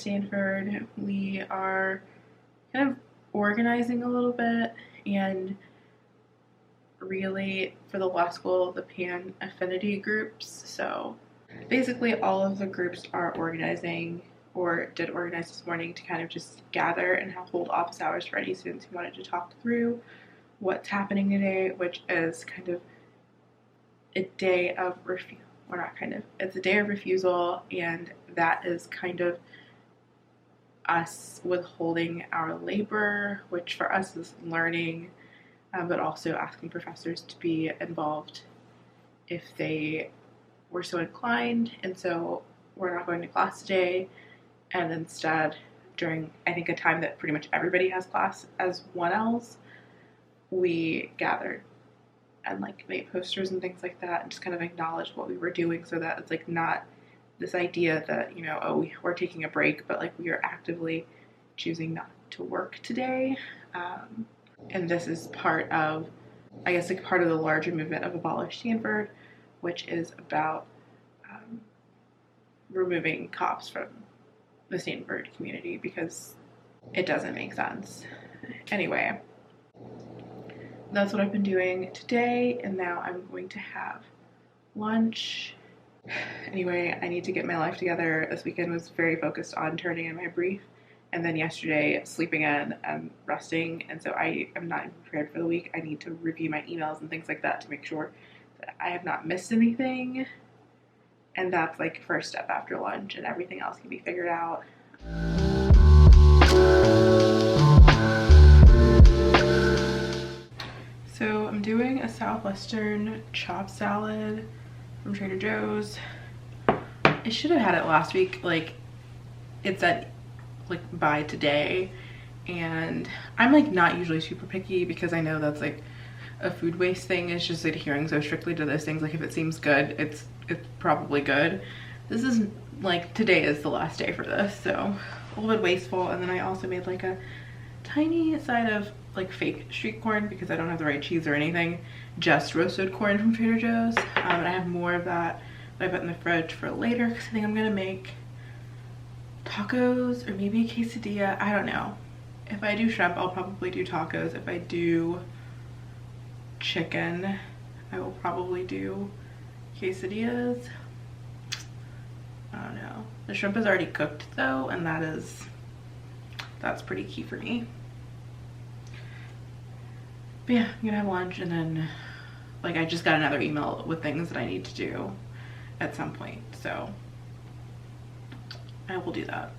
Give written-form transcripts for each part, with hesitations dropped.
Stanford, we are kind of organizing a little bit, and really for the law school, the pan affinity groups. So basically all of the groups are organizing or did organize this morning to kind of just gather and hold office hours for any students who wanted to talk through what's happening today, which is kind of a day of it's a day of refusal, and that is kind of us withholding our labor, which for us is learning, but also asking professors to be involved if they were so inclined. And so we're not going to class today, and instead during I think a time that pretty much everybody has class as 1Ls, we gathered and like made posters and things like that and just kind of acknowledged what we were doing, so that it's like not this idea that, you know, oh, we're taking a break, but like we are actively choosing not to work today. And this is part of, I guess, like part of the larger movement of Abolish Stanford, which is about removing cops from the Stanford community because it doesn't make sense. Anyway, that's what I've been doing today, and now I'm going to have lunch. Anyway, I need to get my life together. This weekend was very focused on turning in my brief, and then yesterday sleeping in and resting, and so I am not even prepared for the week. I need to review my emails and things like that to make sure that I have not missed anything, and that's like first step after lunch, and everything else can be figured out. So I'm doing a Southwestern chopped salad from Trader Joe's. I should have had it last week. Like, it said like by today, and I'm like not usually super picky because I know that's like a food waste thing. It's just adhering so strictly to those things. Like if it seems good, it's probably good. This is like, today is the last day for this, so a little bit wasteful. And then I also made like a tiny side of like fake street corn because I don't have the right cheese or anything, just roasted corn from Trader Joe's. And I have more of that I put in the fridge for later because I think I'm gonna make tacos or maybe a quesadilla. I don't know. If I do shrimp, I'll probably do tacos. If I do chicken, I will probably do quesadillas. I don't know. The shrimp is already cooked though, and that's pretty key for me. But yeah, I'm gonna have lunch, and then like I just got another email with things that I need to do at some point, so I will do that.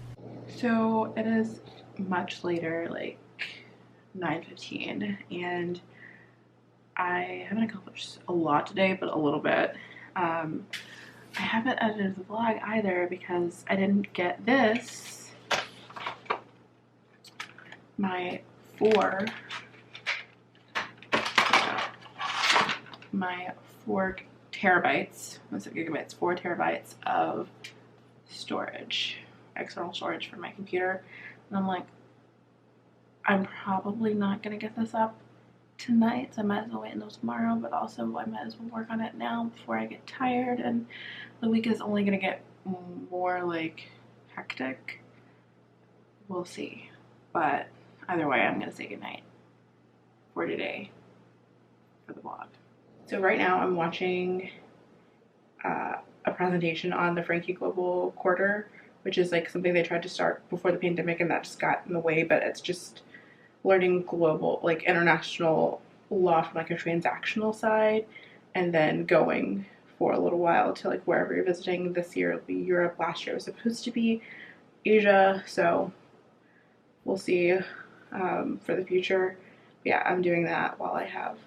So it is much later, like 9:15, and I haven't accomplished a lot today, but a little bit. I haven't edited the vlog either because I didn't get this, my 4 terabytes, what's it, gigabytes, 4 terabytes of storage, external storage for my computer. And I'm like, I'm probably not gonna get this up tonight, so I might as well wait until tomorrow, but also I might as well work on it now before I get tired, and the week is only gonna get more like hectic. We'll see. But either way, I'm gonna say goodnight for today for the vlog. So right now I'm watching a presentation on the Frankie Global Quarter, which is like something they tried to start before the pandemic, and that just got in the way, but it's just learning global, like international law from like a transactional side, and then going for a little while to like wherever you're visiting. This year it'll be Europe, last year was supposed to be Asia, so we'll see for the future. But yeah, I'm doing that while I have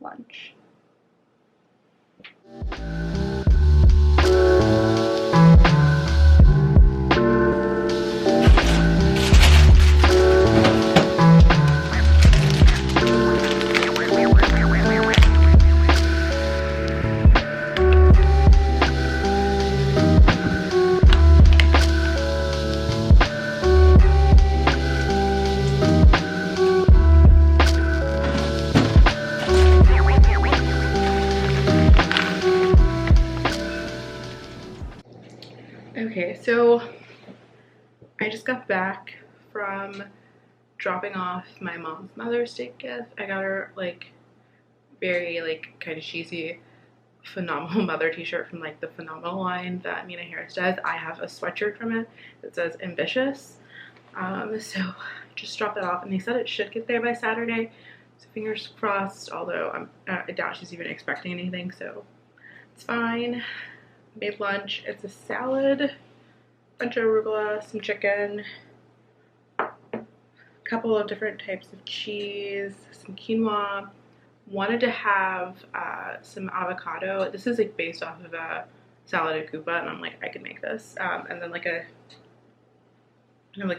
lunch. Okay, so I just got back from dropping off my mom's Mother's Day gift. I got her like very like kind of cheesy Phenomenal Mother t-shirt from like the Phenomenal line that Mina Harris does. I have a sweatshirt from it that says ambitious. So just dropped that off and they said it should get there by Saturday. So fingers crossed, although I doubt she's even expecting anything, so it's fine. Made lunch. It's a salad, bunch of arugula, some chicken, a couple of different types of cheese, some quinoa. Wanted to have some avocado. This is like based off of a salad de coupa, and I'm like, I could make this. And then like a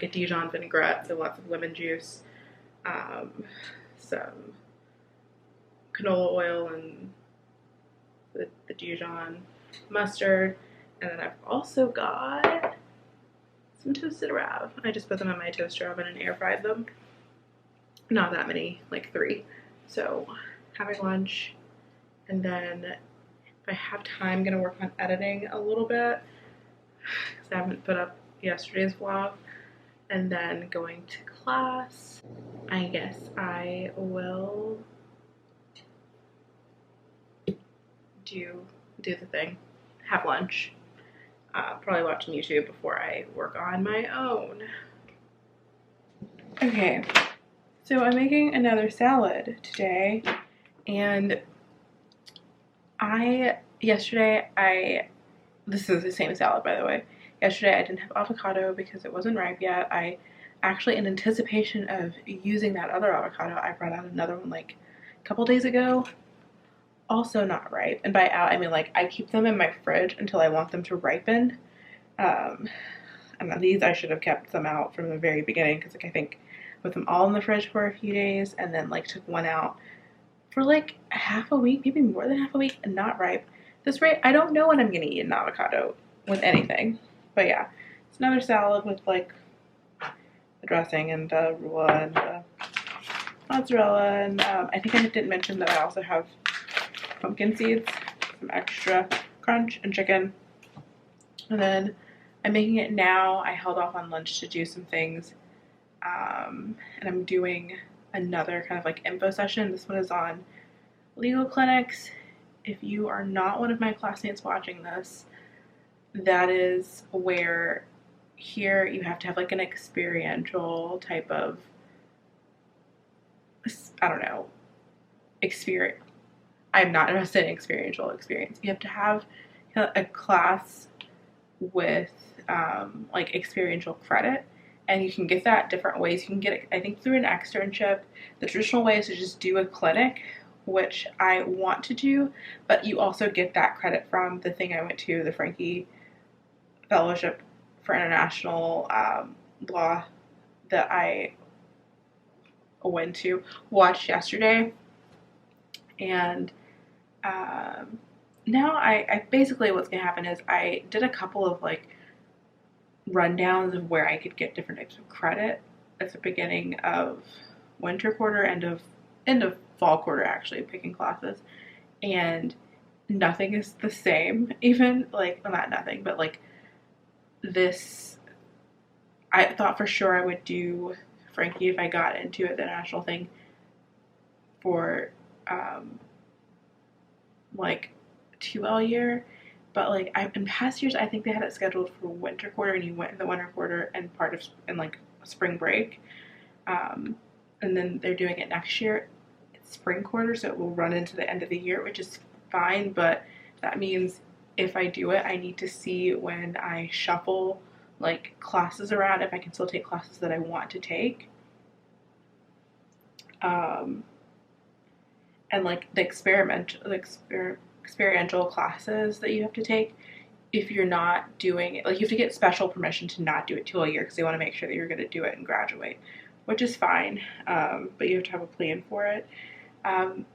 Dijon vinaigrette, so lots of lemon juice, some canola oil, and the Dijon mustard. And then I've also got some toasted rav. I just put them in my toaster oven and air fried them. Not that many, like 3. So having lunch, and then if I have time, I'm gonna work on editing a little bit because I haven't put up yesterday's vlog, and then going to class. I guess I will do the thing, have lunch, probably watch some YouTube before I work on my own. Okay, so I'm making another salad today, and this is the same salad, by the way. Yesterday I didn't have avocado because it wasn't ripe yet. I actually, in anticipation of using that other avocado, I brought out another one like a couple days ago. Also not ripe. And by out, I mean like I keep them in my fridge until I want them to ripen. And these I should have kept them out from the very beginning because like I think I put them all in the fridge for a few days and then like took one out for like half a week, maybe more than half a week, and not ripe. This rate, I don't know when I'm gonna eat an avocado with anything. But yeah, it's another salad with like the dressing and the arugula and the mozzarella, and I think I didn't mention that I also have pumpkin seeds, some extra crunch, and chicken. And then I'm making it now. I held off on lunch to do some things, and I'm doing another kind of like info session. This one is on legal clinics. If you are not one of my classmates watching this, that is where here you have to have like an experiential type of, I don't know, experience. I'm not interested in experiential experience. You have to have a class with like experiential credit, and you can get that different ways. You can get it, I think, through an externship. The traditional way is to just do a clinic, which I want to do, but you also get that credit from the thing I went to, the Frankie Fellowship for International Law that I watched yesterday. And now I basically, what's gonna happen is I did a couple of like rundowns of where I could get different types of credit at the beginning of winter quarter, end of fall quarter, actually, picking classes, and nothing is the same. Even like, well, not nothing, but like this, I thought for sure I would do Frankie if I got into it, the national thing, for like 2L year, but like in past years I think they had it scheduled for winter quarter, and you went in the winter quarter and part of in like spring break, and then they're doing it next year. It's spring quarter, so it will run into the end of the year, which is fine, but that means if I do it, I need to see when I shuffle like classes around if I can still take classes that I want to take. And like the experiential classes that you have to take, if you're not doing it, like you have to get special permission to not do it 2L year because they want to make sure that you're going to do it and graduate, which is fine, but you have to have a plan for it. And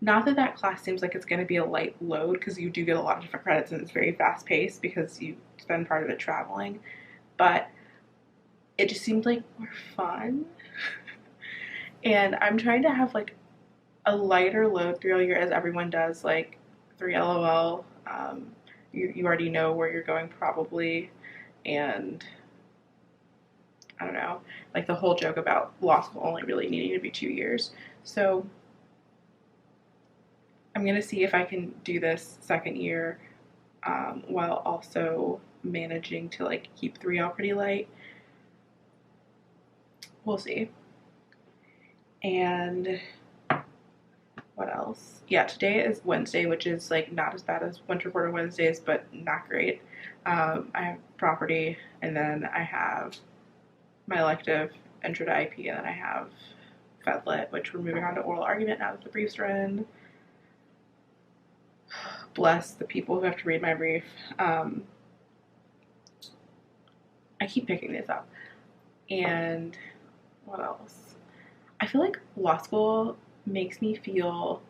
not that that class seems like it's going to be a light load, because you do get a lot of different credits and it's very fast paced because you spend part of it traveling, but it just seemed like more fun. And I'm trying to have like a lighter load 3L year, as everyone does, like 3LOL. You already know where you're going probably, and I don't know, like the whole joke about law school only really needing to be 2 years. So I'm gonna see if I can do this second year while also managing to like keep 3L pretty light. We'll see. And what else? Yeah, today is Wednesday, which is like not as bad as winter quarter Wednesdays, but not great. I have property, and then I have my elective intro to IP, and then I have FedLit, which we're moving on to oral argument now that the briefs are in. Bless the people who have to read my brief. I keep picking these up. And what else? I feel like law school makes me feel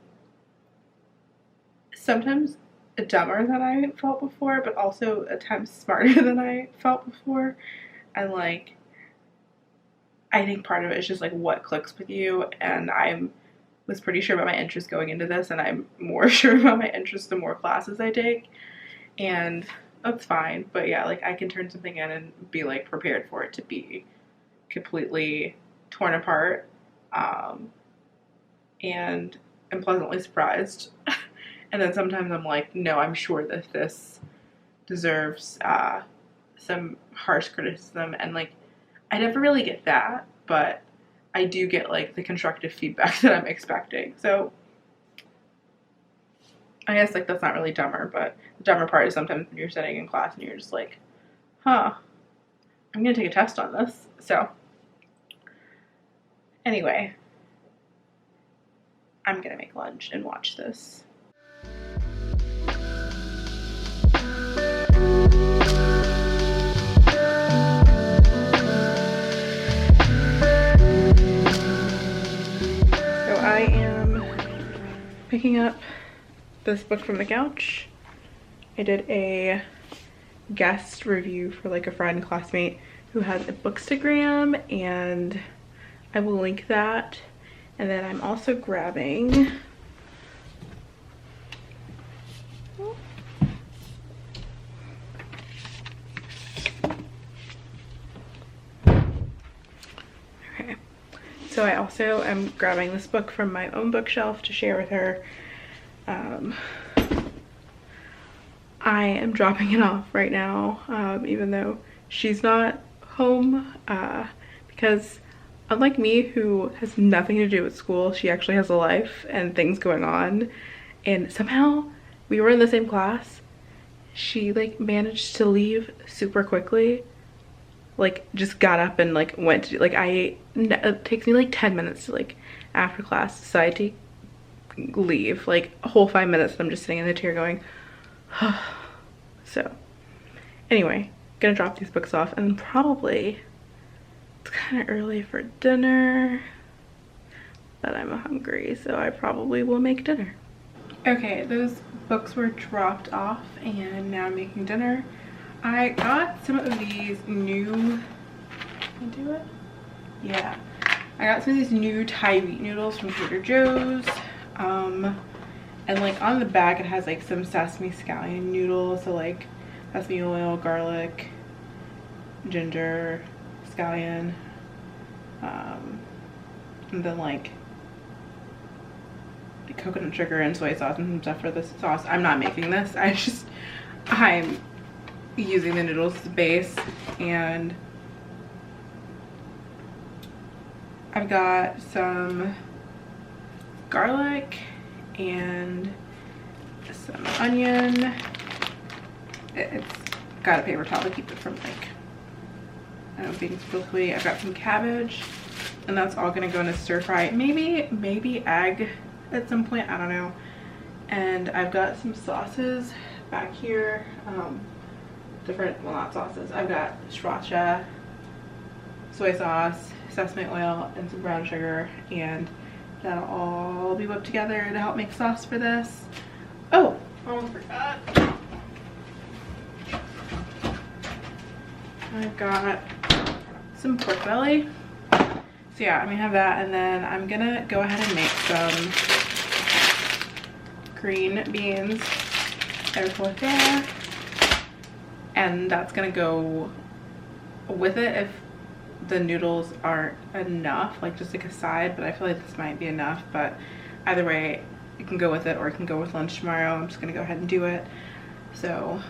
sometimes dumber than I felt before, but also at times smarter than I felt before. And like, I think part of it is just like what clicks with you, and was pretty sure about my interests going into this, and I'm more sure about my interests the more classes I take, and that's fine. But yeah, like I can turn something in and be like prepared for it to be completely torn apart, and I'm pleasantly surprised. And then sometimes I'm like, no, I'm sure that this deserves some harsh criticism, and like I never really get that, but I do get like the constructive feedback that I'm expecting. So I guess like that's not really dumber, but the dumber part is sometimes when you're sitting in class and you're just like, huh, I'm gonna take a test on this. So anyway, I'm gonna make lunch and watch this. I am picking up this book from the couch. I did a guest review for like a friend classmate who has a bookstagram, and I will link that. And then I'm also grabbing so I also am grabbing this book from my own bookshelf to share with her. I am dropping it off right now, even though she's not home, because unlike me, who has nothing to do with school, she actually has a life and things going on. And somehow we were in the same class. She like managed to leave super quickly. Like just got up and like went to like it takes me like 10 minutes to like after class decide to leave, like a whole 5 minutes. I'm just sitting in the chair going so anyway, gonna drop these books off, and probably it's kind of early for dinner, but I'm hungry, so I probably will make dinner. Okay, those books were dropped off and now I'm making dinner. I got some of these new, I got some of these new Thai wheat noodles from Trader Joe's. And like on the back it has like some sesame scallion noodles, so like sesame oil, garlic, ginger, scallion, and then like coconut sugar and soy sauce and some stuff for this sauce. I'm not making this, I'm using the noodles as a base. And I've got some garlic and some onion. It's got a paper towel to keep it from like, I don't know, being spilly. I've got some cabbage, and that's all gonna go in a stir fry. Maybe egg at some point, I don't know. And I've got some sauces back here. Different, well, not sauces. I've got sriracha, soy sauce, sesame oil, and some brown sugar, and that'll all be whipped together to help make sauce for this. Oh, almost forgot. I've got some pork belly. So yeah, I'm gonna have that, and then I'm gonna go ahead and make some green beans. There's one there. And that's gonna go with it if the noodles aren't enough, like just like a side, but I feel like this might be enough. But either way, you can go with it or you can go with lunch tomorrow. I'm just gonna go ahead and do it. So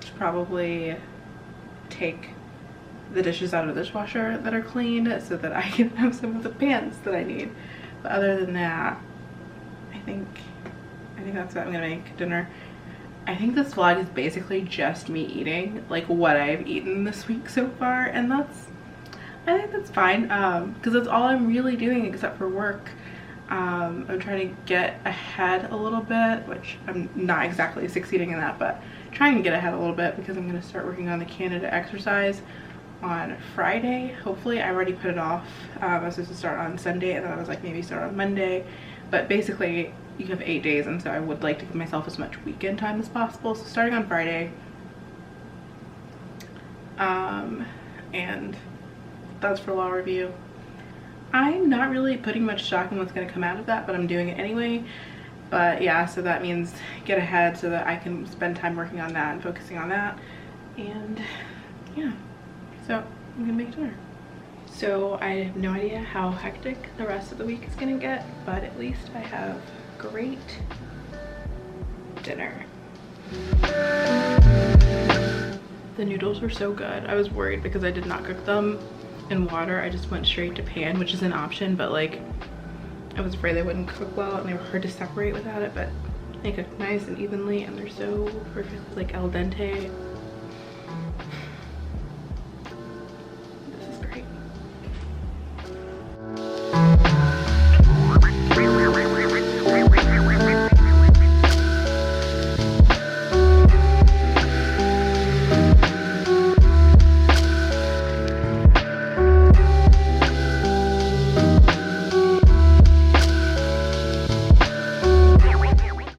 should probably take the dishes out of the dishwasher that are clean so that I can have some of the pans that I need. But other than that, I think that's what I'm gonna make dinner. I think this vlog is basically just me eating, like what I've eaten this week so far, and I think that's fine, because that's all I'm really doing except for work. I'm trying to get ahead a little bit, which I'm not exactly succeeding in that, but trying to get ahead a little bit because I'm going to start working on the Canada exercise on Friday. Hopefully. I already put it off. I was supposed to start on Sunday, and then I was like maybe start on Monday, but basically you have 8 days, and so I would like to give myself as much weekend time as possible. So starting on Friday, and that's for law review. I'm not really putting much stock in what's going to come out of that, but I'm doing it anyway. But yeah, so that means get ahead so that I can spend time working on that and focusing on that. And yeah, so I'm gonna make dinner. So I have no idea how hectic the rest of the week is gonna get, but at least I have great dinner. The noodles were so good. I was worried because I did not cook them in water. I just went straight to pan, which is an option, but like I was afraid they wouldn't cook well and they were hard to separate without it, but they cooked nice and evenly and they're so perfect, like al dente.